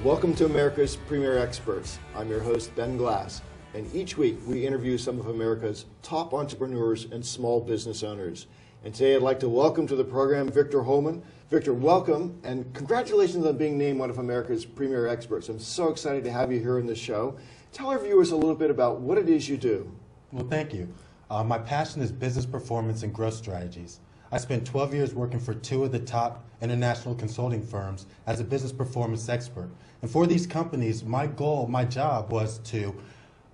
Welcome to America's Premier Experts. I'm your host, Ben Glass, and each week we interview some of America's top entrepreneurs and small business owners. And today I'd like to welcome to the program Victor Holman. Victor, welcome, and congratulations on being named one of America's Premier Experts. I'm so excited to have you here in the show. Tell our viewers a little bit about what it is you do. Well, thank you. My passion is business performance and growth strategies. I spent 12 years working for two of the top international consulting firms as a business performance expert. And for these companies, my goal, my job was to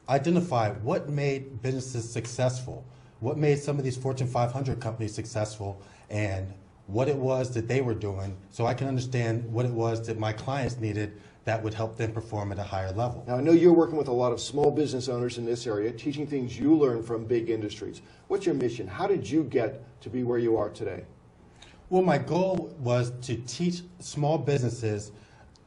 identify what made businesses successful, what made some of these Fortune 500 companies successful, and what it was that they were doing so I can understand what it was that my clients needed that would help them perform at a higher level. Now, I know you're working with a lot of small business owners in this area, teaching things you learn from big industries. What's your mission? How did you get to be where you are today? Well, my goal was to teach small businesses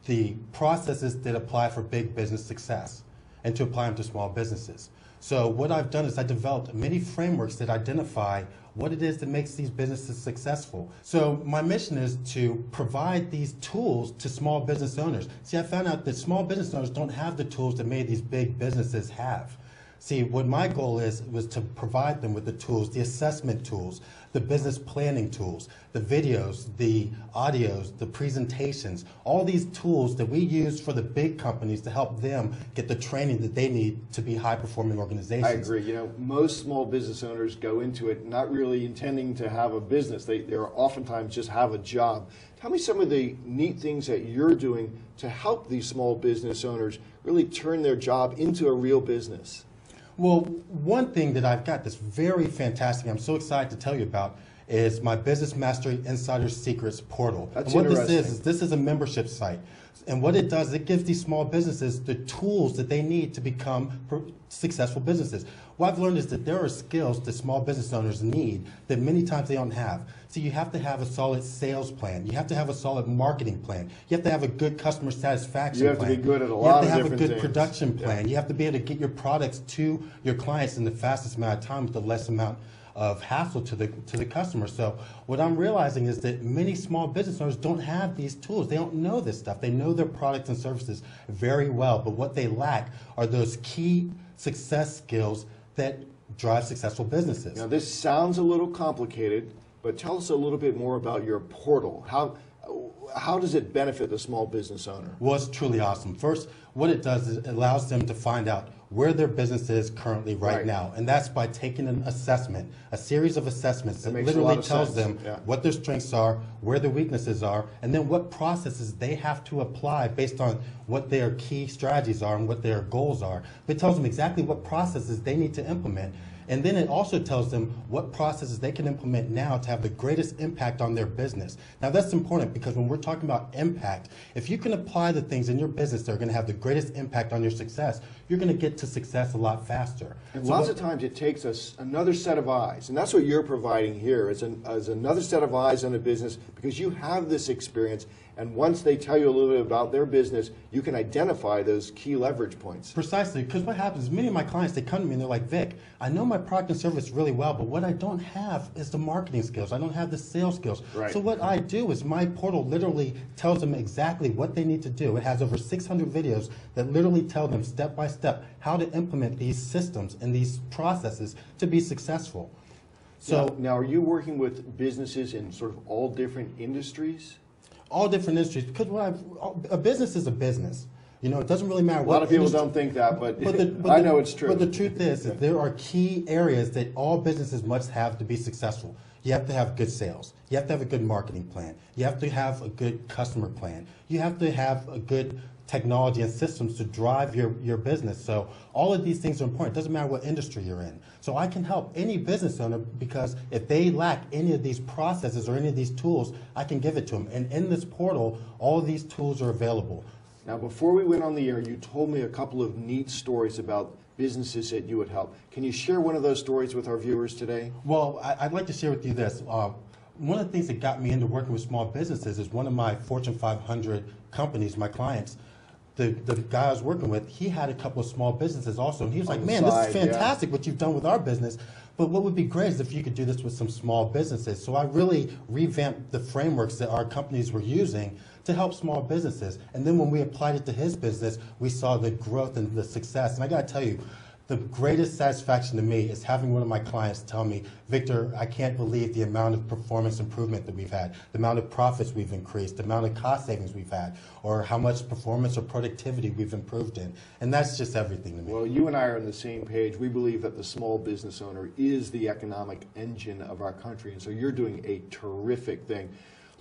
the processes that apply for big business success and to apply them to small businesses. So what I've done is I developed many frameworks that identify what it is that makes these businesses successful. So my mission is to provide these tools to small business owners. See, I found out that small business owners don't have the tools that many of these big businesses have. See, what my goal was to provide them with the tools, the assessment tools, the business planning tools, the videos, the audios, the presentations, all these tools that we use for the big companies to help them get the training that they need to be high-performing organizations. I agree. You know, most small business owners go into it not really intending to have a business. They're oftentimes just have a job. Tell me some of the neat things that you're doing to help these small business owners really turn their job into a real business. Well, one thing that I've got that's very fantastic, I'm so excited to tell you about, is my Business Mastery Insider Secrets portal. That's and what interesting. this is a membership site. And what it does, it gives these small businesses the tools that they need to become successful businesses. What I've learned is that there are skills that small business owners need that many times they don't have. So you have to have a solid sales plan. You have to have a solid marketing plan. You have to have a good customer satisfaction plan. You have to be good at a lot of different things. You have to have a good production plan. You have to be able to get your products to your clients in the fastest amount of time with the less amount of hassle to the customer. So what I'm realizing is that many small business owners don't have these tools. They don't know this stuff. They know their products and services very well, but what they lack are those key success skills that drive successful businesses. Now, this sounds a little complicated, but tell us a little bit more about your portal. How does it benefit the small business owner? Well, it's truly awesome. First, what it does is it allows them to find out where their business is currently right now. And that's by taking an assessment, a series of assessments that literally tells them what their strengths are, where their weaknesses are, and then what processes they have to apply based on what their key strategies are and what their goals are. But it tells them exactly what processes they need to implement. And then it also tells them what processes they can implement now to have the greatest impact on their business. Now that's important because when we're talking about impact, if you can apply the things in your business that are going to have the greatest impact on your success, you're going to get to success a lot faster. And lots of times it takes us another set of eyes, and that's what you're providing here is another set of eyes on a business because you have this experience. And once they tell you a little bit about their business, you can identify those key leverage points. Precisely, because what happens is many of my clients, they come to me and they're like, Vic, I know my product and service really well, but what I don't have is the marketing skills. I don't have the sales skills. Right. So what I do is my portal literally tells them exactly what they need to do. It has over 600 videos that literally tell them step by step how to implement these systems and these processes to be successful. So now are you working with businesses in sort of all different industries? All different industries, because a business is a business. You know, it doesn't really matter what A lot of people don't think that, but I know it's true. But the truth is that there are key areas that all businesses must have to be successful. You have to have good sales. You have to have a good marketing plan. You have to have a good customer plan. You have to have a good technology and systems to drive your business. So all of these things are important. It doesn't matter what industry you're in. So I can help any business owner because if they lack any of these processes or any of these tools, I can give it to them. And in this portal, all of these tools are available. Now, before we went on the air, you told me a couple of neat stories about businesses that you would help. Can you share one of those stories with our viewers today? Well, I'd like to share with you this. One of the things that got me into working with small businesses is one of my Fortune 500 companies, my clients, the guy I was working with, he had a couple of small businesses also, and he was like, the man, this side, is yeah. fantastic what you've done with our business, but what would be great is if you could do this with some small businesses. So I really revamped the frameworks that our companies were using to help small businesses. And then when we applied it to his business, we saw the growth and the success. And I gotta tell you, the greatest satisfaction to me is having one of my clients tell me, Victor, I can't believe the amount of performance improvement that we've had, the amount of profits we've increased, the amount of cost savings we've had, or how much performance or productivity we've improved in. And that's just everything to me. Well, you and I are on the same page. We believe that the small business owner is the economic engine of our country, and so you're doing a terrific thing.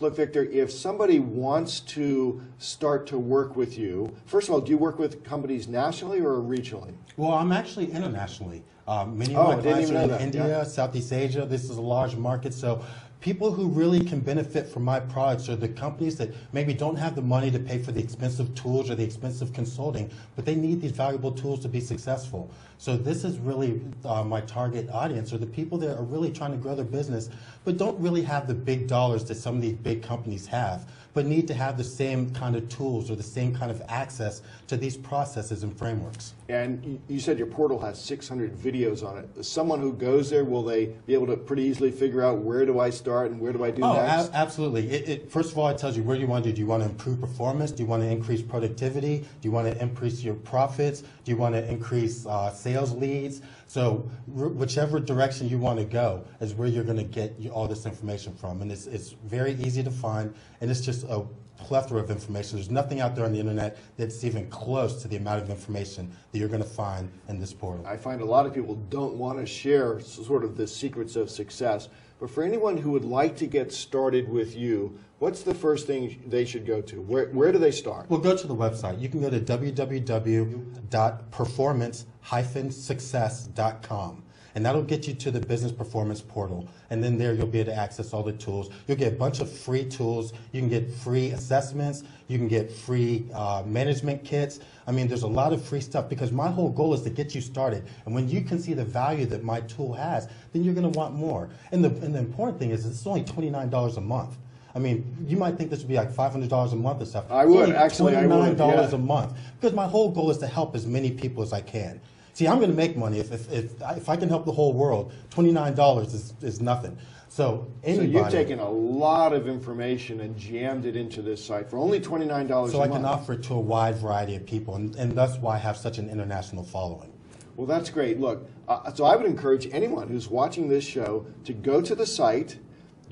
Look, Victor, if somebody wants to start to work with you, first of all, do you work with companies nationally or regionally? Well, I'm actually internationally. Many Oh, I of my didn't clients even are know in that. India, Yeah. Southeast Asia. This is a large market. So people who really can benefit from my products are the companies that maybe don't have the money to pay for the expensive tools or the expensive consulting, but they need these valuable tools to be successful. So this is really my target audience, are the people that are really trying to grow their business, but don't really have the big dollars that some of these big companies have, but need to have the same kind of tools or the same kind of access to these processes and frameworks. And you said your portal has 600 videos on it. Someone who goes there, will they be able to pretty easily figure out where do I start and where do I do next? Absolutely. First of all, it tells you where you want to do. Do you want to improve performance? Do you want to increase productivity? Do you want to increase your profits? Do you want to increase sales leads? So whichever direction you want to go is where you're going to get all this information from. And it's very easy to find, and it's just a plethora of information. There's nothing out there on the internet that's even close to the amount of information that you're going to find in this portal. I find a lot of people don't want to share sort of the secrets of success. But for anyone who would like to get started with you, what's the first thing they should go to? Where do they start? Well, go to the website. You can go to www.performance-success.com. And that'll get you to the business performance portal. And then there you'll be able to access all the tools. You'll get a bunch of free tools. You can get free assessments. You can get free management kits. I mean, there's a lot of free stuff because my whole goal is to get you started. And when you can see the value that my tool has, then you're going to want more. And the important thing is it's only $29 a month. I mean, you might think this would be like $500 a month or stuff. I would, Only actually, I would, $29 yeah. a month. Because my whole goal is to help as many people as I can. See, I'm going to make money if I can help the whole world. $29 is nothing. So anybody. So you've taken a lot of information and jammed it into this site for only $29 a month. So I can offer it to a wide variety of people, and that's why I have such an international following. Well, that's great. Look, so I would encourage anyone who's watching this show to go to the site,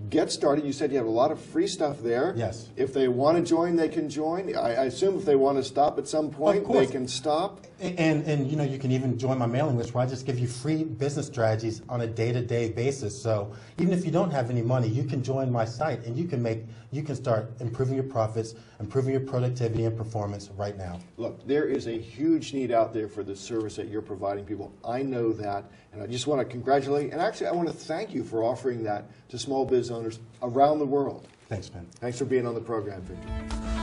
get started. You said you have a lot of free stuff there. Yes. If they want to join, they can join. I assume if they want to stop at some point, they can stop. And you know, you can even join my mailing list where I just give you free business strategies on a day-to-day basis. So even if you don't have any money, you can join my site and you can start improving your profits, improving your productivity and performance right now. Look, there is a huge need out there for the service that you're providing people. I know that, and I just want to congratulate, and actually I want to thank you for offering that to small business owners around the world. Thanks, Ben. Thanks for being on the program, Victor.